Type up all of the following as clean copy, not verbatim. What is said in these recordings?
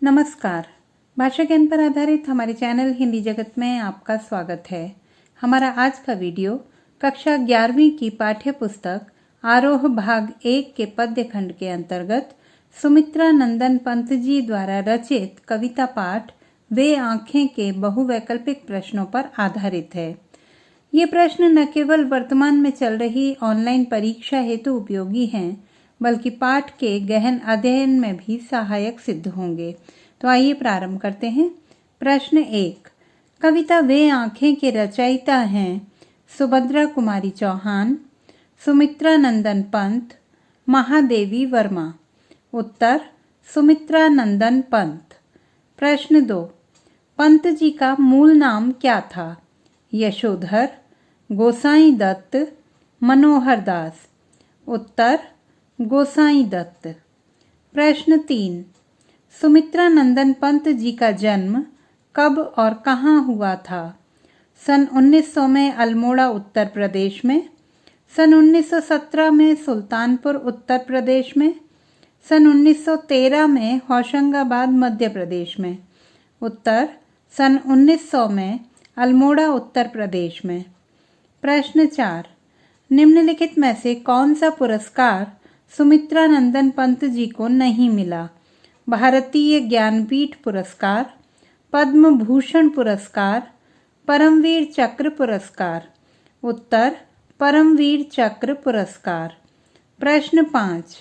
नमस्कार। भाषा ज्ञान पर आधारित हमारे चैनल हिंदी जगत में आपका स्वागत है। हमारा आज का वीडियो कक्षा 11वीं की पाठ्य पुस्तक आरोह भाग 1 के पद्य खंड के अंतर्गत सुमित्रा नंदन पंत जी द्वारा रचित कविता पाठ वे आँखें के बहुवैकल्पिक प्रश्नों पर आधारित है। ये प्रश्न न केवल वर्तमान में चल रही ऑनलाइन परीक्षा हेतु उपयोगी हैं, बल्कि पाठ के गहन अध्ययन में भी सहायक सिद्ध होंगे। तो आइए प्रारंभ करते हैं। प्रश्न 1। कविता वे आँखें के रचयिता हैं सुभद्रा कुमारी चौहान, सुमित्रा नंदन पंत, महादेवी वर्मा। उत्तर सुमित्रा नंदन पंत। प्रश्न 2। पंत जी का मूल नाम क्या था? यशोधर, गोसाई दत्त, मनोहर दास। उत्तर गोसाई दत्त। प्रश्न 3। सुमित्रा नंदन पंत जी का जन्म कब और कहाँ हुआ था? सन 1900 में अल्मोड़ा उत्तर प्रदेश में, सन 1917 में सुल्तानपुर उत्तर प्रदेश में, सन 1913 में होशंगाबाद मध्य प्रदेश में। उत्तर सन 1900 में अल्मोड़ा उत्तर प्रदेश में। प्रश्न 4। निम्नलिखित में से कौन सा पुरस्कार सुमित्रा नंदन पंत जी को नहीं मिला? भारतीय ज्ञानपीठ पुरस्कार, पद्म भूषण पुरस्कार, परमवीर चक्र पुरस्कार। उत्तर परमवीर चक्र पुरस्कार। प्रश्न 5।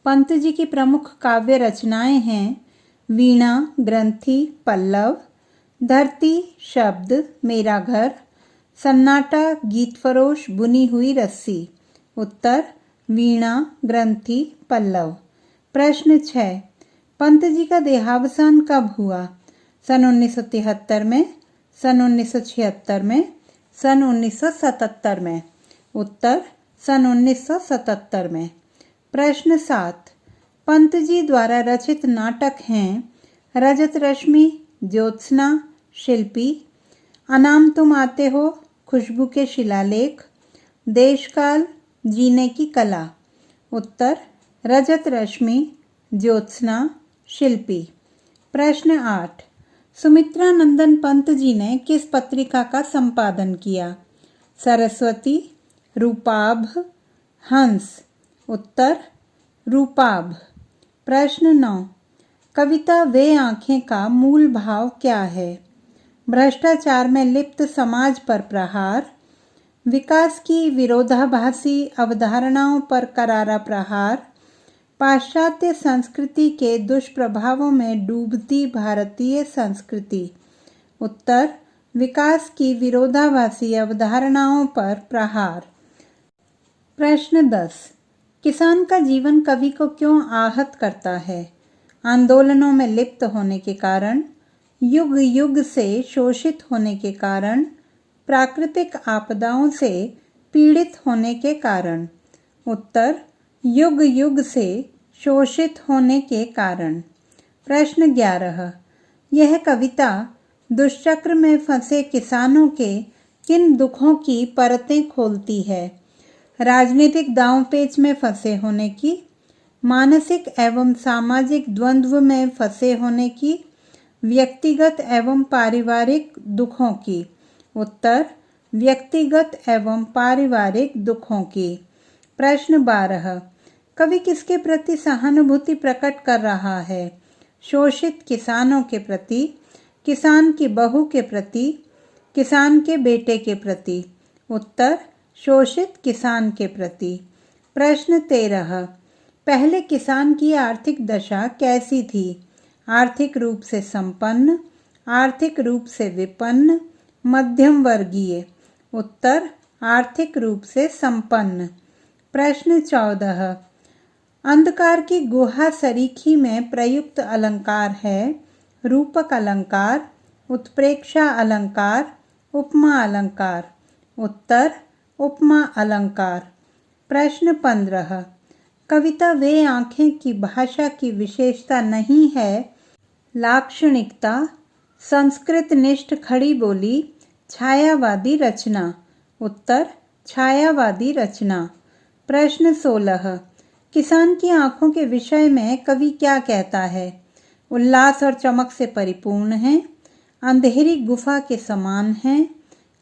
पंत जी की प्रमुख काव्य रचनाएं हैं वीणा, ग्रंथि, पल्लव, धरती, शब्द, मेरा घर, सन्नाटा, गीतफरोश, बुनी हुई रस्सी। उत्तर वीणा, ग्रंथि, पल्लव। प्रश्न 6। पंत जी का देहावसान कब हुआ? सन 1973 में, सन 1976 में, सन 1977 में। उत्तर सन 1977 में। प्रश्न 7। पंत जी द्वारा रचित नाटक हैं रजत रश्मि, ज्योत्सना, शिल्पी, अनाम तुम आते हो, खुशबू के शिलालेख, देशकाल, जीने की कला। उत्तर रजत रश्मि, ज्योत्सना, शिल्पी। प्रश्न 8। सुमित्रा नंदन पंत जी ने किस पत्रिका का संपादन किया? सरस्वती, रूपाभ, हंस। उत्तर रूपाभ। प्रश्न 9। कविता वे आँखें का मूल भाव क्या है? भ्रष्टाचार में लिप्त समाज पर प्रहार, विकास की विरोधाभासी अवधारणाओं पर करारा प्रहार, पाश्चात्य संस्कृति के दुष्प्रभावों में डूबती भारतीय संस्कृति। उत्तर विकास की विरोधाभासी अवधारणाओं पर प्रहार। प्रश्न 10। किसान का जीवन कवि को क्यों आहत करता है? आंदोलनों में लिप्त होने के कारण, युग युग से शोषित होने के कारण, प्राकृतिक आपदाओं से पीड़ित होने के कारण। उत्तर युग युग से शोषित होने के कारण। प्रश्न 11। यह कविता दुष्चक्र में फंसे किसानों के किन दुखों की परतें खोलती है? राजनीतिक दांवपेच में फंसे होने की, मानसिक एवं सामाजिक द्वंद्व में फंसे होने की, व्यक्तिगत एवं पारिवारिक दुखों की। उत्तर व्यक्तिगत एवं पारिवारिक दुखों की। प्रश्न 12। कवि किसके प्रति सहानुभूति प्रकट कर रहा है? शोषित किसानों के प्रति, किसान की बहू के प्रति, किसान के बेटे के प्रति। उत्तर शोषित किसान के प्रति। प्रश्न 13। पहले किसान की आर्थिक दशा कैसी थी? आर्थिक रूप से संपन्न, आर्थिक रूप से विपन्न, मध्यम वर्गीय। उत्तर आर्थिक रूप से संपन्न। प्रश्न 14। अंधकार की गुहा सरीखी में प्रयुक्त अलंकार है रूपक अलंकार, उत्प्रेक्षा अलंकार, उपमा अलंकार। उत्तर उपमा अलंकार। प्रश्न 15। कविता वे आँखें की भाषा की विशेषता नहीं है लाक्षणिकता, संस्कृत निष्ठ खड़ी बोली, छायावादी रचना। उत्तर छायावादी रचना। प्रश्न 16। किसान की आंखों के विषय में कवि क्या कहता है? उल्लास और चमक से परिपूर्ण हैं, अंधेरी गुफा के समान हैं,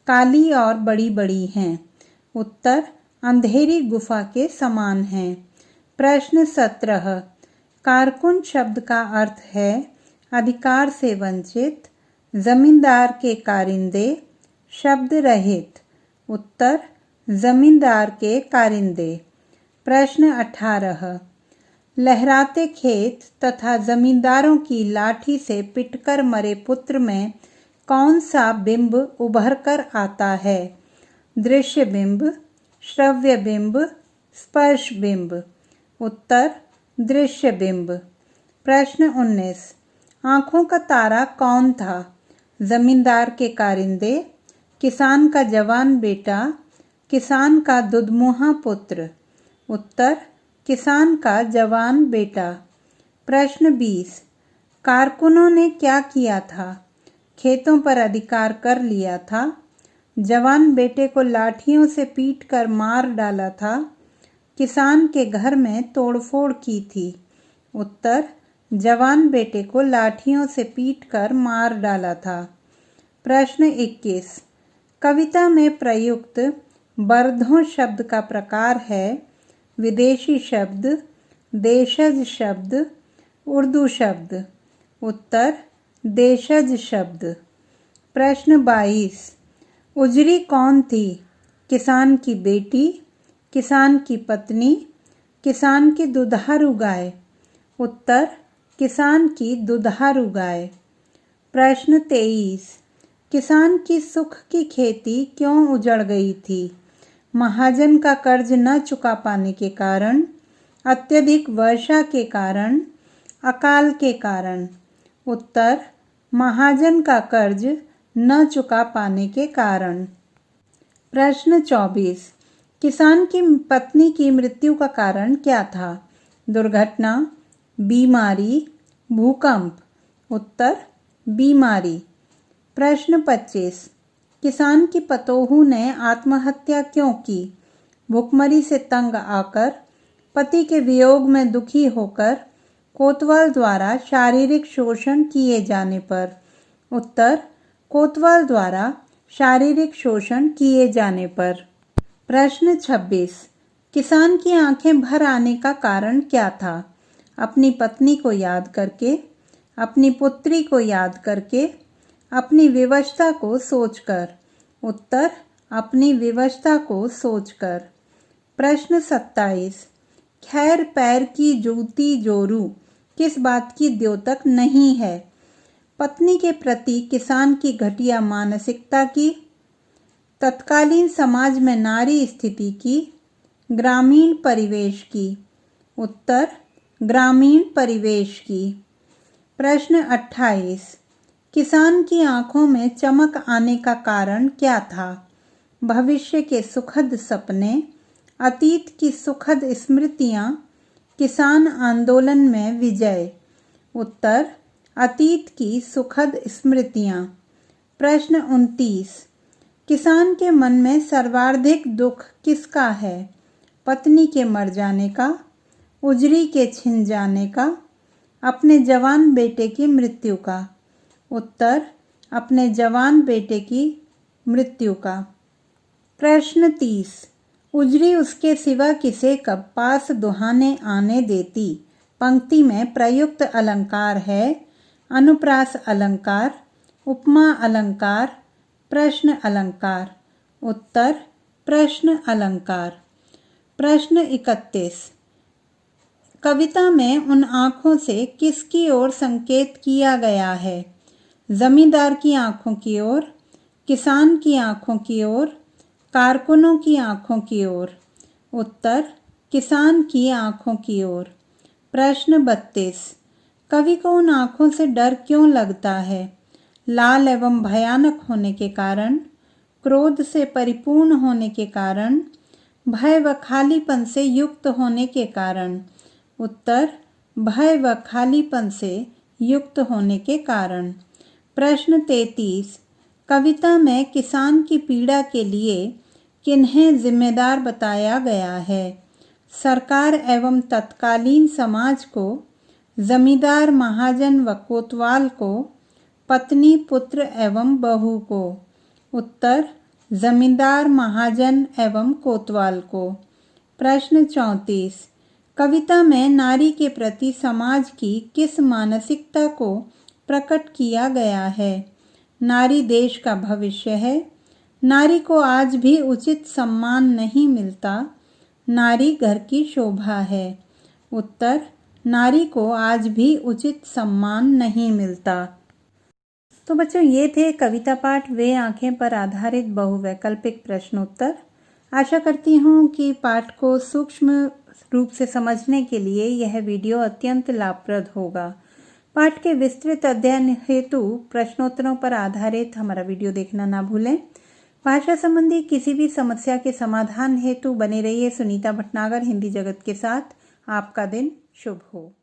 काली और बड़ी बड़ी हैं। उत्तर अंधेरी गुफा के समान हैं। प्रश्न 17। कारकुन शब्द का अर्थ है अधिकार से वंचित, जमींदार के कारिंदे, शब्द रहित। उत्तर जमींदार के कारिंदे। प्रश्न 18। लहराते खेत तथा जमींदारों की लाठी से पिटकर मरे पुत्र में कौन सा बिंब उभर कर आता है? दृश्य बिंब, श्रव्य बिंब, स्पर्श बिंब। उत्तर दृश्य बिंब। प्रश्न 19। आंखों का तारा कौन था? जमींदार के कारिंदे, किसान का जवान बेटा, किसान का दुधमुहा पुत्र। उत्तर किसान का जवान बेटा। प्रश्न 20। कारकुनों ने क्या किया था? खेतों पर अधिकार कर लिया था, जवान बेटे को लाठियों से पीटकर मार डाला था, किसान के घर में तोड़फोड़ की थी। उत्तर जवान बेटे को लाठियों से पीटकर मार डाला था। प्रश्न 21। कविता में प्रयुक्त बर्धों शब्द का प्रकार है विदेशी शब्द, देशज शब्द, उर्दू शब्द। उत्तर देशज शब्द। प्रश्न 22। उजरी कौन थी? किसान की बेटी, किसान की पत्नी, किसान की दुधारू गाय। उत्तर किसान की दुधारू गाय। प्रश्न 23। किसान की सुख की खेती क्यों उजड़ गई थी? महाजन का कर्ज न चुका पाने के कारण, अत्यधिक वर्षा के कारण, अकाल के कारण। उत्तर महाजन का कर्ज न चुका पाने के कारण। प्रश्न 24। किसान की पत्नी की मृत्यु का कारण क्या था? दुर्घटना, बीमारी, भूकंप। उत्तर बीमारी। प्रश्न 25। किसान की पतोहू ने आत्महत्या क्यों की? भुखमरी से तंग आकर, पति के वियोग में दुखी होकर, कोतवाल द्वारा शारीरिक शोषण किए जाने पर। उत्तर कोतवाल द्वारा शारीरिक शोषण किए जाने पर। प्रश्न 26। किसान की आंखें भर आने का कारण क्या था? अपनी पत्नी को याद करके, अपनी पुत्री को याद करके, अपनी विवशता को सोचकर। उत्तर अपनी विवशता को सोचकर। प्रश्न 27। खैर पैर की जूती जोरू किस बात की द्योतक नहीं है? पत्नी के प्रति किसान की घटिया मानसिकता की, तत्कालीन समाज में नारी स्थिति की, ग्रामीण परिवेश की। उत्तर ग्रामीण परिवेश की। प्रश्न 28। किसान की आंखों में चमक आने का कारण क्या था? भविष्य के सुखद सपने, अतीत की सुखद स्मृतियां, किसान आंदोलन में विजय। उत्तर अतीत की सुखद स्मृतियां। प्रश्न 29। किसान के मन में सर्वाधिक दुख किसका है? पत्नी के मर जाने का, उजरी के छिन जाने का, अपने जवान बेटे की मृत्यु का। उत्तर अपने जवान बेटे की मृत्यु का। प्रश्न 30। उजरी उसके सिवा किसे कब पास दुहाने आने देती? पंक्ति में प्रयुक्त अलंकार है अनुप्रास अलंकार, उपमा अलंकार, प्रश्न अलंकार। उत्तर प्रश्न अलंकार। प्रश्न 31। कविता में उन आँखों से किसकी ओर संकेत किया गया है? जमींदार की आँखों की ओर, किसान की आँखों की ओर, कारकुनों की आँखों की ओर। उत्तर किसान की आँखों की ओर। प्रश्न 32। कवि को उन आँखों से डर क्यों लगता है? लाल एवं भयानक होने के कारण, क्रोध से परिपूर्ण होने के कारण, भय व खालीपन से युक्त होने के कारण। उत्तर भय व खालीपन से युक्त होने के कारण। प्रश्न 33। कविता में किसान की पीड़ा के लिए किन्हें जिम्मेदार बताया गया है? सरकार एवं तत्कालीन समाज को, जमींदार महाजन व कोतवाल को, पत्नी पुत्र एवं बहू को। उत्तर जमींदार महाजन एवं कोतवाल को। प्रश्न 34। कविता में नारी के प्रति समाज की किस मानसिकता को प्रकट किया गया है? नारी देश का भविष्य है। नारी को आज भी उचित सम्मान नहीं मिलता। नारी घर की शोभा है। उत्तर नारी को आज भी उचित सम्मान नहीं मिलता। तो बच्चों, ये थे कविता पाठ वे आंखें पर आधारित बहुवैकल्पिक प्रश्नोत्तर। आशा करती हूँ कि पाठ को सूक्ष्म रूप से समझने के लिए यह वीडियो अत्यंत लाभप्रद होगा। पाठ के विस्तृत अध्ययन हेतु प्रश्नोत्तरों पर आधारित हमारा वीडियो देखना ना भूलें। भाषा संबंधी किसी भी समस्या के समाधान हेतु बने रहिए सुनीता भटनागर हिंदी जगत के साथ। आपका दिन शुभ हो।